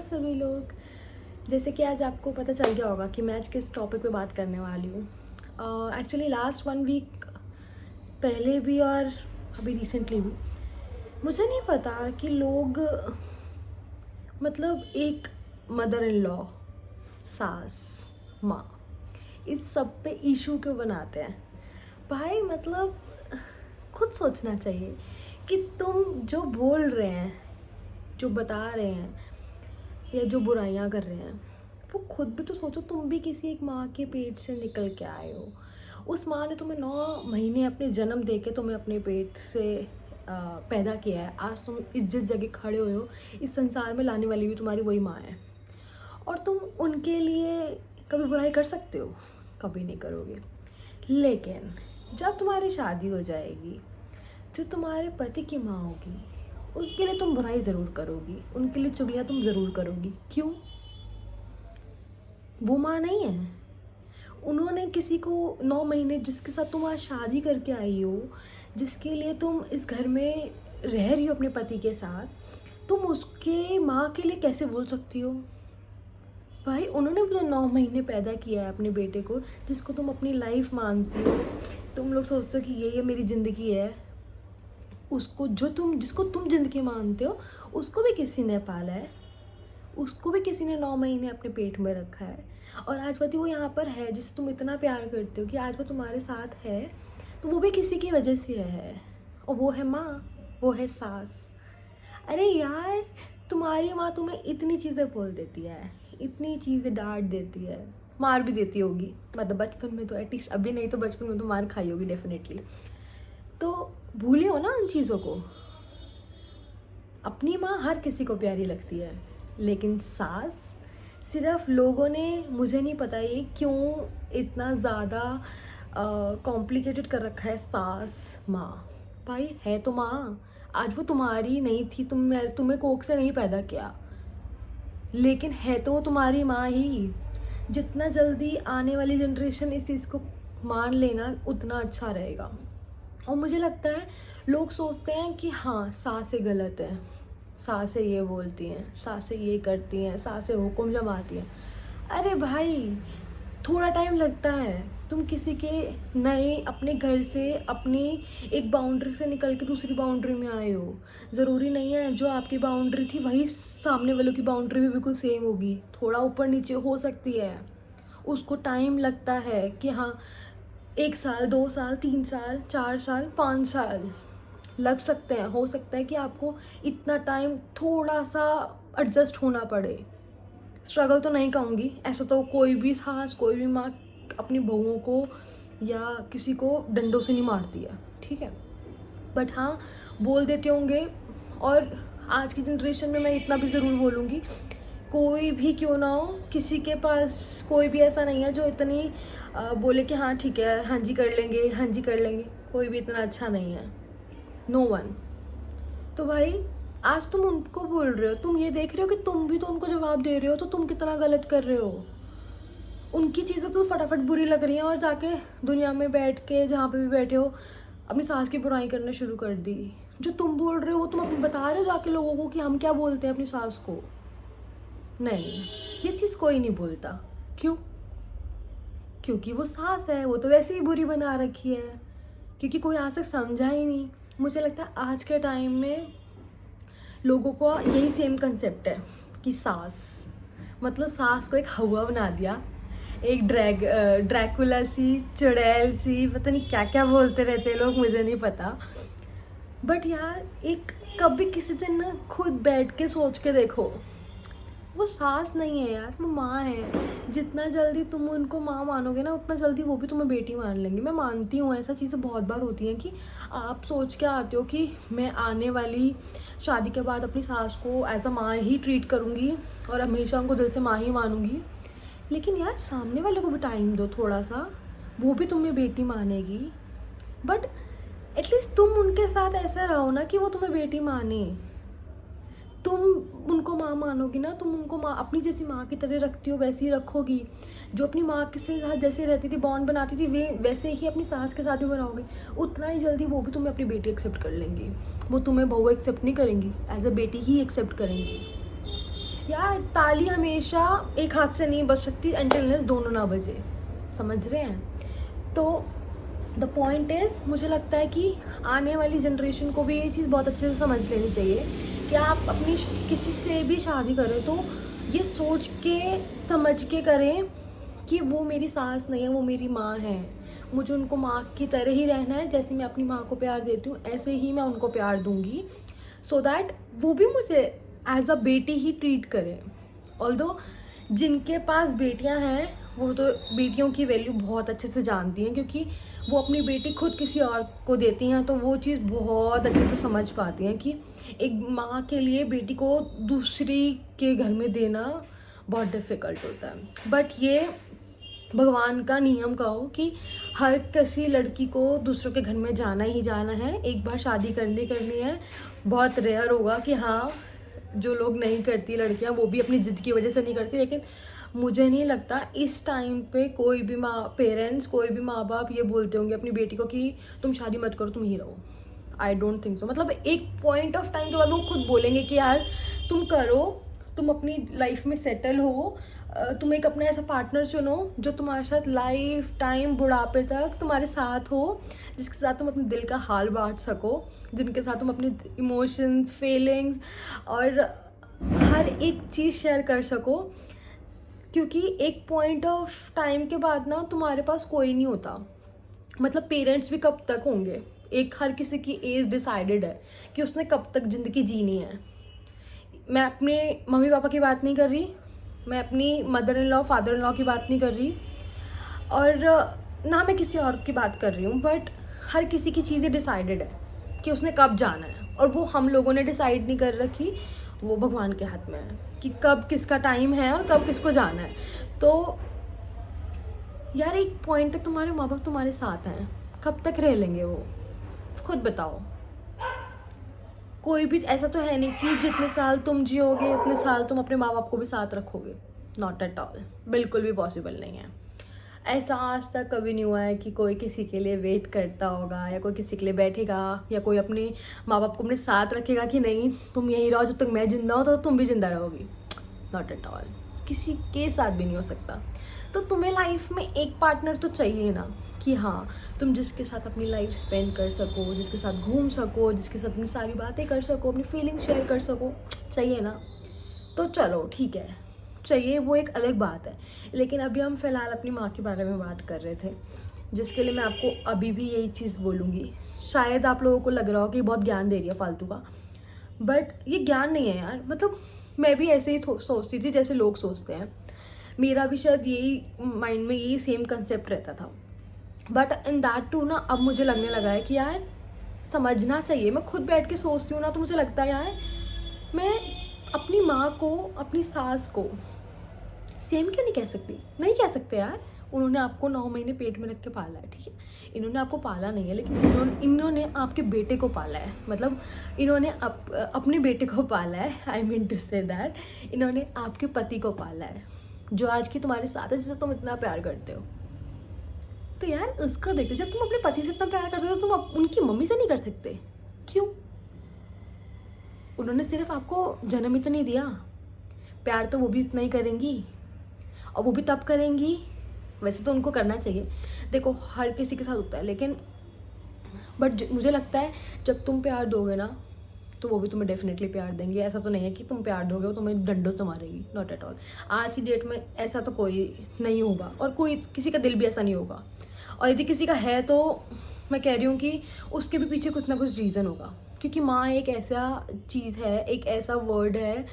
सभी लोग। जैसे कि आज आपको पता चल गया होगा कि मैं आज किस टॉपिक पे बात करने वाली हूँ। एक्चुअली लास्ट 1 वीक पहले भी और अभी रिसेंटली भी मुझे नहीं पता कि लोग मतलब एक मदर इन लॉ, सास, माँ, इस सब पे इशू क्यों बनाते हैं भाई। मतलब खुद सोचना चाहिए कि तुम जो बोल रहे हैं, जो बता रहे हैं या जो बुराइयां कर रहे हैं, वो खुद भी तो सोचो। तुम भी किसी एक माँ के पेट से निकल के आए हो। उस माँ ने तुम्हें 9 महीने अपने जन्म दे के तुम्हें अपने पेट से पैदा किया है। आज तुम जिस जगह खड़े हुए हो, इस संसार में लाने वाली भी तुम्हारी वही माँ है। और तुम उनके लिए कभी बुराई कर सकते हो? कभी नहीं करोगे। लेकिन जब तुम्हारी शादी हो जाएगी, जो तुम्हारे पति की माँ होगी, उनके लिए तुम बुराई ज़रूर करोगी, उनके लिए चुगलियाँ तुम ज़रूर करोगी। क्यों? वो माँ नहीं है। उन्होंने किसी को 9 महीने, जिसके साथ तुम आज शादी करके आई हो, जिसके लिए तुम इस घर में रह रही हो अपने पति के साथ, तुम उसके माँ के लिए कैसे बोल सकती हो? भाई उन्होंने भी तो 9 महीने पैदा किया है अपने बेटे को, जिसको तुम अपनी लाइफ मानती हो। तुम लोग सोचते हो कि ये मेरी ज़िंदगी है। उसको जिसको तुम ज़िंदगी मानते हो, उसको भी किसी ने पाला है, उसको भी किसी ने 9 महीने अपने पेट में रखा है। और आज पति वो यहाँ पर है, जिसे तुम इतना प्यार करते हो कि आज वो तुम्हारे साथ है, तो वो भी किसी की वजह से है। और वो है माँ, वो है सास। अरे यार, तुम्हारी माँ तुम्हें इतनी चीज़ें बोल देती है, इतनी चीज़ें डांट देती है, मार भी देती होगी। मतलब बचपन में तो एटलीस्ट, अभी नहीं तो बचपन में तो मार खाई होगी डेफिनेटली। तो भूले हो ना उन चीज़ों को। अपनी माँ हर किसी को प्यारी लगती है, लेकिन सास सिर्फ लोगों ने, मुझे नहीं पता ये क्यों इतना ज़्यादा कॉम्प्लिकेटेड कर रखा है। सास माँ भाई है तो माँ। आज वो तुम्हारी नहीं थी, तुम्हें कोख से नहीं पैदा किया, लेकिन है तो वो तुम्हारी माँ ही। जितना जल्दी आने वाली जनरेशन इस चीज़ को मान लेना, उतना अच्छा रहेगा। और मुझे लगता है लोग सोचते हैं कि हाँ, सासें गलत हैं, सासें ये बोलती हैं, सासें ये करती हैं, सासें हुक्म जमाती हैं। अरे भाई, थोड़ा टाइम लगता है। तुम किसी के नए अपने घर से, अपनी एक बाउंड्री से निकल के दूसरी बाउंड्री में आए हो। ज़रूरी नहीं है जो आपकी बाउंड्री थी वही सामने वालों की बाउंड्री भी बिल्कुल सेम होगी। थोड़ा ऊपर नीचे हो सकती है। उसको टाइम लगता है कि हाँ, 1 साल, 2 साल, 3 साल, 4 साल, 5 साल लग सकते हैं। हो सकता है कि आपको इतना टाइम थोड़ा सा एडजस्ट होना पड़े। स्ट्रगल तो नहीं कहूँगी, ऐसा तो कोई भी सास, कोई भी माँ अपनी बहुओं को या किसी को डंडों से नहीं मारती है, ठीक है। बट हाँ, बोल देते होंगे। और आज की जनरेशन में मैं इतना भी ज़रूर बोलूँगी, कोई भी क्यों ना हो, किसी के पास कोई भी ऐसा नहीं है जो इतनी बोले कि हाँ ठीक है, हाँ जी कर लेंगे, हाँ जी कर लेंगे। कोई भी इतना अच्छा नहीं है, नो वन। तो भाई आज तुम उनको बोल रहे हो, तुम ये देख रहे हो कि तुम भी तो उनको जवाब दे रहे हो, तो तुम कितना गलत कर रहे हो। उनकी चीज़ें तो फटाफट बुरी लग रही हैं, और जाके दुनिया में बैठ के जहाँ पे भी बैठे हो अपनी सास की बुराई करना शुरू कर दी। जो तुम बोल रहे हो वो तुम अपने बता रहे हो जाके लोगों को कि हम क्या बोलते हैं अपनी सास को। नहीं, ये चीज़ कोई नहीं बोलता। क्यों? क्योंकि वो सास है, वो तो वैसे ही बुरी बना रखी है, क्योंकि कोई आज तक समझा ही नहीं। मुझे लगता है आज के टाइम में लोगों को यही सेम कंसेप्ट है कि सास मतलब सास को एक हवा बना दिया, एक ड्रैकुला सी, चुड़ैल सी, पता नहीं क्या क्या बोलते रहते हैं लोग, मुझे नहीं पता। बट यार, एक कभी किसी दिन ना खुद बैठ के सोच के देखो, वो सास नहीं है यार, वो माँ है। जितना जल्दी तुम उनको माँ मानोगे ना, उतना जल्दी वो भी तुम्हें बेटी मान लेंगे। मैं मानती हूँ, ऐसा चीज़ें बहुत बार होती हैं कि आप सोच के आते हो कि मैं आने वाली शादी के बाद अपनी सास को एज अ माँ ही ट्रीट करूँगी और हमेशा उनको दिल से माँ ही मानूंगी। लेकिन यार, सामने वाले को भी टाइम दो थोड़ा सा, वो भी तुम्हें बेटी मानेगी। बट एटलीस्ट तुम उनके साथ ऐसा रहो ना कि वो तुम्हें बेटी माने। तुम उनको माँ मानोगी ना, तुम उनको माँ अपनी जैसी माँ की तरह रखती हो, वैसी ही रखोगी। जो अपनी माँ के साथ जैसे रहती थी, बॉन्ड बनाती थी, वे वैसे ही अपनी सास के साथ भी बनाओगे। उतना ही जल्दी वो भी तुम्हें अपनी बेटी एक्सेप्ट कर लेंगी। वो तुम्हें बहू एक्सेप्ट नहीं करेंगी, एज अ बेटी ही एक्सेप्ट करेंगी। यार ताली हमेशा एक हाथ से नहीं बज सकती अनटिल दोनों ना बजे, समझ रहे हैं? तो द पॉइंट इज़, मुझे लगता है कि आने वाली जनरेशन को भी ये चीज़ बहुत अच्छे से समझ लेनी चाहिए कि आप अपनी किसी से भी शादी करें तो ये सोच के समझ के करें कि वो मेरी सास नहीं है, वो मेरी माँ है। मुझे उनको माँ की तरह ही रहना है, जैसे मैं अपनी माँ को प्यार देती हूँ ऐसे ही मैं उनको प्यार दूँगी, सो दैट वो भी मुझे एज अ बेटी ही ट्रीट करें। ऑल्दो जिनके पास बेटियां हैं वो तो बेटियों की वैल्यू बहुत अच्छे से जानती हैं, क्योंकि वो अपनी बेटी खुद किसी और को देती हैं, तो वो चीज़ बहुत अच्छे से समझ पाती हैं कि एक माँ के लिए बेटी को दूसरी के घर में देना बहुत डिफ़िकल्ट होता है। बट ये भगवान का नियम कहो कि हर किसी लड़की को दूसरों के घर में जाना ही जाना है, एक बार शादी करनी है। बहुत रेयर होगा कि हाँ, जो लोग नहीं करती लड़कियां वो भी अपनी ज़िद की वजह से नहीं करती, लेकिन मुझे नहीं लगता इस टाइम पे कोई भी पेरेंट्स, कोई भी माँ बाप ये बोलते होंगे अपनी बेटी को कि तुम शादी मत करो, तुम ही रहो। I don't think so. मतलब एक पॉइंट ऑफ टाइम के बाद वो खुद बोलेंगे कि यार तुम करो, तुम अपनी लाइफ में सेटल हो, तुम एक अपना ऐसा पार्टनर चुनो जो तुम्हारे साथ लाइफ टाइम बुढ़ापे तक तुम्हारे साथ हो, जिसके साथ तुम अपने दिल का हाल बांट सको, जिनके साथ तुम अपनी इमोशंस, फीलिंग्स और हर एक चीज़ शेयर कर सको। क्योंकि एक पॉइंट ऑफ टाइम के बाद ना तुम्हारे पास कोई नहीं होता। मतलब पेरेंट्स भी कब तक होंगे, एक हर किसी की एज डिसाइडेड है कि उसने कब तक ज़िंदगी जीनी है। मैं अपने मम्मी पापा की बात नहीं कर रही, मैं अपनी mother in law, father in law की बात नहीं कर रही, और ना मैं किसी और की बात कर रही हूँ, बट हर किसी की चीज़ें डिसाइडेड है कि उसने कब जाना है, और वो हम लोगों ने डिसाइड नहीं कर रखी, वो भगवान के हाथ में है कि कब किसका टाइम है और कब किसको जाना है। तो यार एक पॉइंट तक तुम्हारे माँ बाप तुम्हारे साथ हैं, कब तक रह लेंगे वो, खुद बताओ। कोई भी ऐसा तो है नहीं कि जितने साल तुम जियोगे उतने साल तुम अपने माँ बाप को भी साथ रखोगे, नॉट एट ऑल, बिल्कुल भी पॉसिबल नहीं है। ऐसा आज तक कभी नहीं हुआ है कि कोई किसी के लिए वेट करता होगा या कोई किसी के लिए बैठेगा या कोई अपने माँ बाप को अपने साथ रखेगा कि नहीं तुम यहीं रहो जब तक मैं ज़िंदा हूँ, तो तुम भी ज़िंदा रहोगी, नॉट एट ऑल, किसी के साथ भी नहीं हो सकता। तो तुम्हें लाइफ में एक पार्टनर तो चाहिए ना, कि हाँ तुम जिसके साथ अपनी लाइफ स्पेंड कर सको, जिसके साथ घूम सको, जिसके साथ अपनी सारी बातें कर सको, अपनी फीलिंग शेयर कर सको, चाहिए ना। तो चलो ठीक है, चाहिए, वो एक अलग बात है। लेकिन अभी हम फ़िलहाल अपनी माँ के बारे में बात कर रहे थे, जिसके लिए मैं आपको अभी भी यही चीज़ बोलूँगी। शायद आप लोगों को लग रहा हो कि बहुत ज्ञान दे रही है फालतू का, बट ये ज्ञान नहीं है यार। मतलब मैं भी ऐसे ही सोचती थी जैसे लोग सोचते हैं, मेरा भी शायद यही माइंड में यही सेम कंसेप्ट रहता था, बट इन दैट टू ना अब मुझे लगने लगा है कि यार समझना चाहिए। मैं खुद बैठ के सोचती हूँ ना, तो मुझे लगता है यार मैं अपनी माँ को, अपनी सास को सेम क्यों नहीं कह सकती? नहीं कह सकते यार, उन्होंने आपको 9 महीने पेट में रख के पाला है, ठीक है, इन्होंने आपको पाला नहीं है, लेकिन इन्होंने आपके बेटे को पाला है। मतलब इन्होंने अपने बेटे को पाला है, I mean to say that इन्होंने आपके पति को पाला है, जो आज की तुम्हारे साथ है, जिसे तुम इतना प्यार करते हो। तो यार उसको देखो, जब तुम अपने पति से इतना प्यार कर सकते हो, तुम उनकी मम्मी से नहीं कर सकते? क्यों? उन्होंने सिर्फ आपको जन्म ही तो नहीं दिया, प्यार तो वो भी उतना ही करेंगी, और वो भी तब करेंगी, वैसे तो उनको करना चाहिए, देखो हर किसी के साथ होता है, लेकिन बट मुझे लगता है जब तुम प्यार दोगे ना, तो वो भी तुम्हें डेफिनेटली प्यार देंगे। ऐसा तो नहीं है कि तुम प्यार दोगे वो तुम्हें डंडों से मारेगी, नॉट एट ऑल। आज की डेट में ऐसा तो कोई नहीं होगा, और कोई किसी का दिल भी ऐसा नहीं होगा, और यदि किसी का है तो मैं कह रही हूँ कि उसके भी पीछे कुछ ना कुछ रीज़न होगा, क्योंकि माँ एक ऐसा चीज़ है, एक ऐसा वर्ड है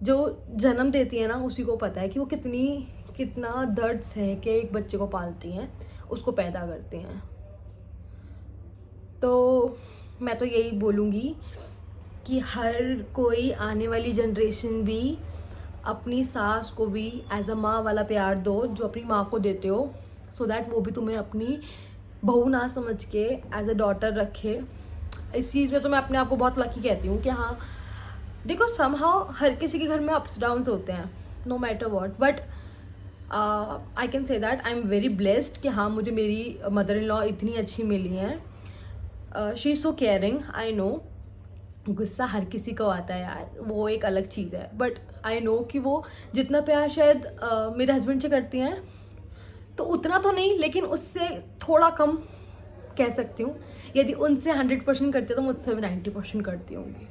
जो जन्म देती है ना, उसी को पता है कि वो कितना दर्द सह के एक बच्चे को पालती हैं, उसको पैदा करती हैं। तो मैं तो यही बोलूँगी कि हर कोई आने वाली जनरेशन भी अपनी सास को भी एज अ माँ वाला प्यार दो जो अपनी माँ को देते हो, सो दैट वो भी तुम्हें अपनी बहू ना समझ के एज अ डॉटर रखे। इस चीज़ में तो मैं अपने आप को बहुत लकी कहती हूँ कि हाँ देखो, समहाउ हर किसी के घर में अप्स डाउन्स होते हैं, no matter what, but I can say that I am very blessed कि हाँ मुझे मेरी मदर इन लॉ इतनी अच्छी मिली हैं। She is so caring, I know, गुस्सा हर किसी को आता है यार, वो एक अलग चीज़ है, बट आई नो कि वो जितना प्यार शायद मेरे हस्बैंड से करती हैं तो उतना तो नहीं, लेकिन उससे थोड़ा कम कह सकती हूँ। यदि उनसे 100% करती है तो मुझसे भी 90% करती होंगी,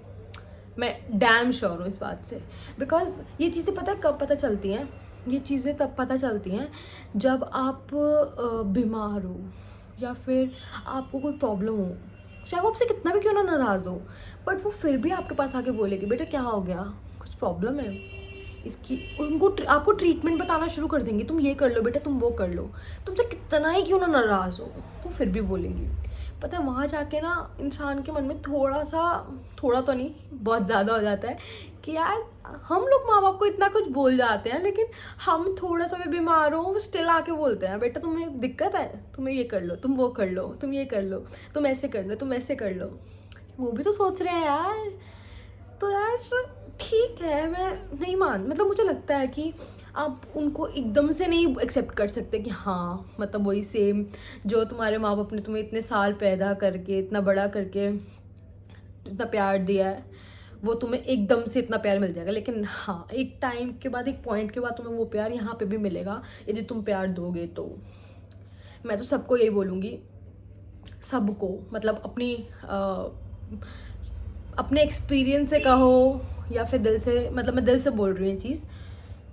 मैं डैम श्योर हूँ इस बात से। बिकॉज ये चीज़ें पता है कब पता चलती हैं, ये चीज़ें तब पता चलती हैं जब आप बीमार हो या फिर आपको कोई प्रॉब्लम हो, चाहे वो आपसे कितना भी क्यों ना नाराज़ हो, बट वो फिर भी आपके पास आके बोलेगी बेटा क्या हो गया, कुछ प्रॉब्लम है इसकी। उनको आपको ट्रीटमेंट बताना शुरू कर देंगे, तुम ये कर लो बेटा, तुम वो कर लो, तुमसे कितना ही क्यों ना नाराज़ हो वो फिर भी बोलेंगी। पता है वहाँ जाके ना इंसान के मन में थोड़ा तो नहीं बहुत ज़्यादा हो जाता है कि यार हम लोग माँ बाप को इतना कुछ बोल जाते हैं, लेकिन हम थोड़ा सा भी बीमार हो वो स्टिल आके बोलते हैं बेटा तुम्हें दिक्कत है, तुम्हें ये कर लो, तुम वो कर लो, तुम ये कर लो, तुम ऐसे कर लो, तुम ऐसे कर लो। वो भी तो सोच रहे हैं यार। तो यार ठीक है, मैं नहीं मतलब मुझे लगता है कि आप उनको एकदम से नहीं एक्सेप्ट कर सकते कि हाँ मतलब वही सेम जो तुम्हारे माँ बाप ने तुम्हें इतने साल पैदा करके इतना बड़ा करके इतना प्यार दिया है वो तुम्हें एकदम से इतना प्यार मिल जाएगा। लेकिन हाँ एक टाइम के बाद, एक पॉइंट के बाद तुम्हें वो प्यार यहाँ पे भी मिलेगा यदि तुम प्यार दोगे तो। मैं तो सबको यही बोलूँगी, सबको, मतलब अपने एक्सपीरियंस से कहो या फिर दिल से, मतलब मैं दिल से बोल रही हूँ ये चीज़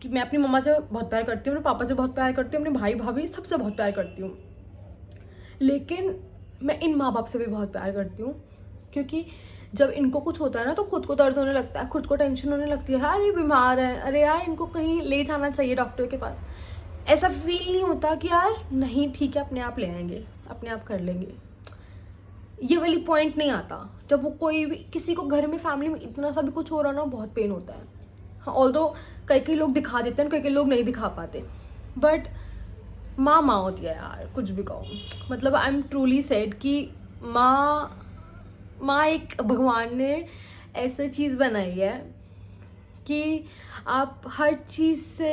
कि मैं अपनी मम्मा से बहुत प्यार करती हूँ, अपने पापा से बहुत प्यार करती हूँ, अपने भाई भाभी सबसे बहुत प्यार करती हूँ, लेकिन मैं इन माँ बाप से भी बहुत प्यार करती हूँ। क्योंकि जब इनको कुछ होता है ना तो खुद को दर्द होने लगता है, खुद को टेंशन होने लगती है, यार ये बीमार है, अरे यार इनको कहीं ले जाना चाहिए डॉक्टर के पास। ऐसा फील नहीं होता कि यार नहीं ठीक है अपने आप ले आएंगे, अपने आप कर लेंगे, ये वाली पॉइंट नहीं आता। जब वो कोई भी किसी को घर में फैमिली में इतना सा भी कुछ हो रहा ना बहुत पेन होता है। हाँ ऑल्दो कई लोग दिखा देते हैं, कई लोग नहीं दिखा पाते, बट माँ होती है यार, कुछ भी कहो। मतलब आई एम ट्रूली सेड कि माँ एक भगवान ने ऐसी चीज़ बनाई है कि आप हर चीज़ से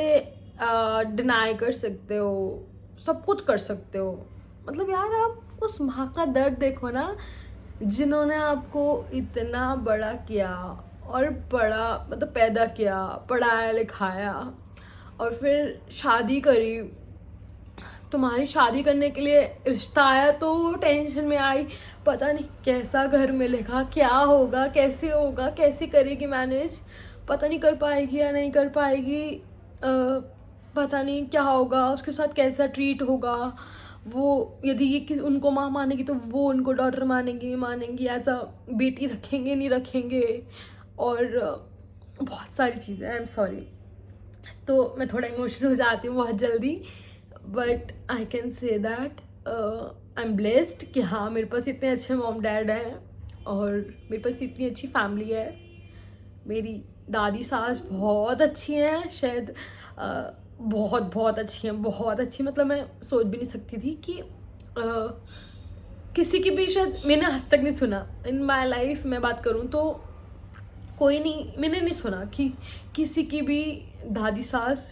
डिनाई कर सकते हो, सब कुछ कर सकते हो। मतलब यार आप उस माँ का दर्द देखो ना जिन्होंने आपको इतना बड़ा किया और बड़ा मतलब पैदा किया, पढ़ाया लिखाया और फिर शादी करी। तुम्हारी शादी करने के लिए रिश्ता आया तो टेंशन में आई, पता नहीं कैसा घर मिलेगा, क्या होगा, कैसे करेगी मैनेज, पता नहीं कर पाएगी या नहीं कर पाएगी, पता नहीं क्या होगा, उसके साथ कैसा ट्रीट होगा। वो यदि ये उनको माँ मानेगी तो वो उनको डॉटर मानेंगी, ऐसा बेटी रखेंगे नहीं रखेंगे, और बहुत सारी चीज़ें। आई एम सॉरी, तो मैं थोड़ा इमोशनल हो जाती हूँ बहुत जल्दी, but I can say that I am blessed कि हाँ मेरे पास इतने अच्छे मॉम डैड हैं और मेरे पास इतनी अच्छी फैमिली है। मेरी दादी सास बहुत अच्छी हैं, शायद बहुत अच्छी हैं, बहुत अच्छी। मतलब मैं सोच भी नहीं सकती थी कि किसी की भी, शायद मैंने आज तक नहीं सुना इन माई लाइफ में बात करूँ तो मैंने नहीं सुना कि किसी की भी दादी सास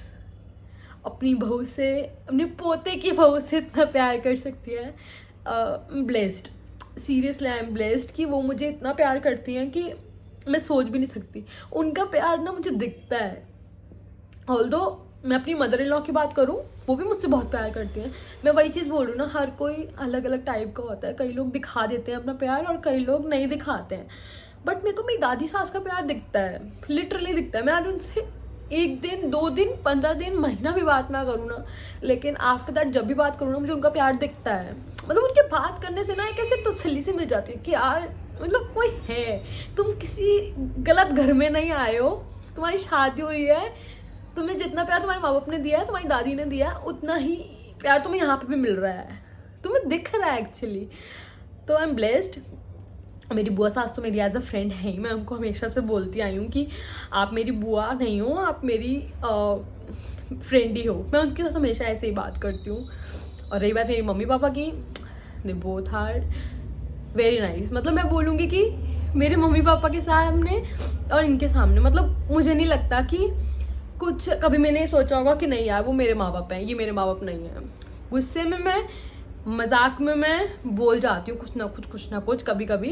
अपनी बहू से, अपने पोते की बहू से इतना प्यार कर सकती है। Blessed, seriously I am blessed कि वो मुझे इतना प्यार करती हैं कि मैं सोच भी नहीं सकती। उनका प्यार ना मुझे दिखता है। ऑल्दो मैं अपनी मदर इन लॉ की बात करूँ, वो भी मुझसे बहुत प्यार करती हैं। मैं वही चीज़ बोल रही हूँ ना, हर कोई अलग अलग टाइप का होता है। कई लोग दिखा देते हैं अपना प्यार और कई लोग नहीं दिखाते हैं, बट मेरे को मेरी दादी सास का प्यार दिखता है, लिटरली दिखता है। मैं आज उनसे 1 दिन 2 दिन 15 दिन महीना भी बात ना करूँ ना, लेकिन आफ्टर दैट जब भी बात करूँ ना मुझे उनका प्यार दिखता है। मतलब उनके बात करने से ना एक ऐसे तसल्ली से मिल जाती है कि यार मतलब कोई है, तुम किसी गलत घर में नहीं आए हो, तुम्हारी शादी हुई है, तुम्हें जितना प्यार तुम्हारे माँ बाप ने दिया है, तुम्हारी दादी ने दिया है, उतना ही प्यार तुम्हें यहाँ पे भी मिल रहा है, तुम्हें दिख रहा है एक्चुअली। तो आई एम ब्लेस्ड। मेरी बुआ सास तो मेरी एज अ फ्रेंड है ही, मैं उनको हमेशा से बोलती आई हूँ कि आप मेरी बुआ नहीं हो, आप मेरी फ्रेंड ही हो। मैं उनके साथ हमेशा ऐसे ही बात करती हूँ। और रही बात मेरी मम्मी पापा की, they both are very nice. मतलब मैं बोलूँगी कि मेरे मम्मी पापा के सामने और इनके सामने, मतलब मुझे नहीं लगता कि कुछ कभी मैंने सोचा होगा कि नहीं यार वो मेरे माँ बाप हैं, ये मेरे माँ बाप नहीं हैं। गुस्से में मैं, मजाक में मैं बोल जाती हूँ कुछ ना कुछ कभी कभी,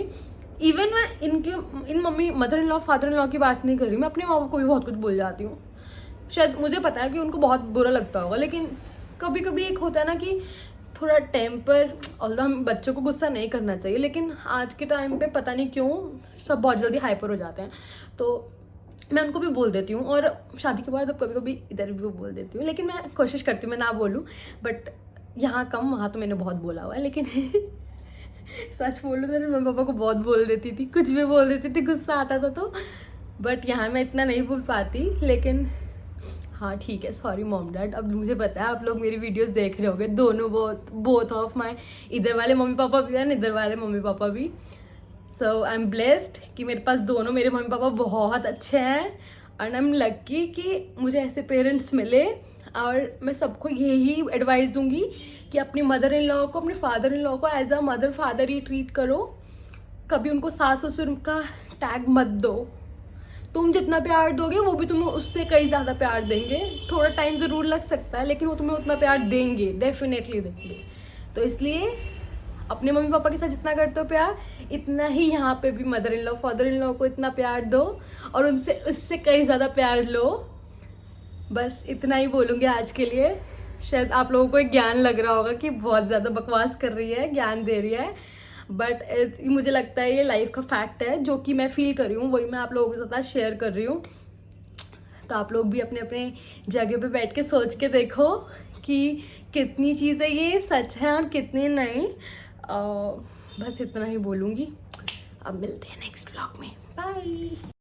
इवन मैं इन mummy mother in law father in law की बात नहीं कर रही, मैं अपने माँ बाप को भी बहुत कुछ बोल जाती हूँ। शायद मुझे पता है कि उनको बहुत बुरा लगता होगा, लेकिन कभी कभी एक होता है ना कि थोड़ा टेम्पर, ऑल्दो हम बच्चों को गुस्सा नहीं करना चाहिए, लेकिन आज के टाइम पे पता नहीं क्यों सब बहुत जल्दी हाइपर हो जाते हैं, तो मैं उनको भी बोल देती हूँ। और शादी के बाद अब कभी कभी इधर भी बोल देती हूँ, लेकिन मैं कोशिश करती हूँ मैं ना बोलूँ, बट यहाँ कम, वहाँ तो मैंने बहुत बोला हुआ है। लेकिन सच बोलूँ तो मेरे मम्मी पापा को बहुत बोल देती थी, कुछ भी बोल देती थी, गुस्सा आता था तो। बट यहाँ मैं इतना नहीं बोल पाती, लेकिन हाँ ठीक है, सॉरी मॉम डैड। अब मुझे पता है आप लोग मेरी वीडियोस देख रहे होगे, दोनों बोथ ऑफ माई, इधर वाले मम्मी पापा भी एंड इधर वाले मम्मी पापा भी। सो आई एम ब्लेस्ड कि मेरे पास दोनों मेरे मम्मी पापा बहुत अच्छे हैं, एंड आई एम लकी कि मुझे ऐसे पेरेंट्स मिले। और मैं सबको यही एडवाइस दूंगी कि अपनी मदर इन लॉ को, अपने फादर इन लॉ को एज अ मदर फादर ही ट्रीट करो, कभी उनको सास ससुर का टैग मत दो। तुम जितना प्यार दोगे वो भी तुम्हें उससे कई ज़्यादा प्यार देंगे। थोड़ा टाइम ज़रूर लग सकता है, लेकिन वो तुम्हें उतना प्यार देंगे, डेफिनेटली देंगे। तो इसलिए अपने मम्मी पापा के साथ जितना करते हो प्यार, इतना ही यहाँ पे भी mother in law father in law को इतना प्यार दो, और उनसे उससे कई ज़्यादा प्यार लो। बस इतना ही बोलूँगी आज के लिए। शायद आप लोगों को एक ज्ञान लग रहा होगा कि बहुत ज़्यादा बकवास कर रही है, ज्ञान दे रही है, बट मुझे लगता है ये लाइफ का फैक्ट है, जो कि मैं फील कर रही हूँ, वही मैं आप लोगों के साथ शेयर कर रही हूँ। तो आप लोग भी अपने अपने जगह पे बैठ के सोच के देखो कि कितनी चीज़ें ये सच है और कितनी नहीं। बस इतना ही बोलूँगी। अब मिलते हैं नेक्स्ट व्लॉग में, बाय।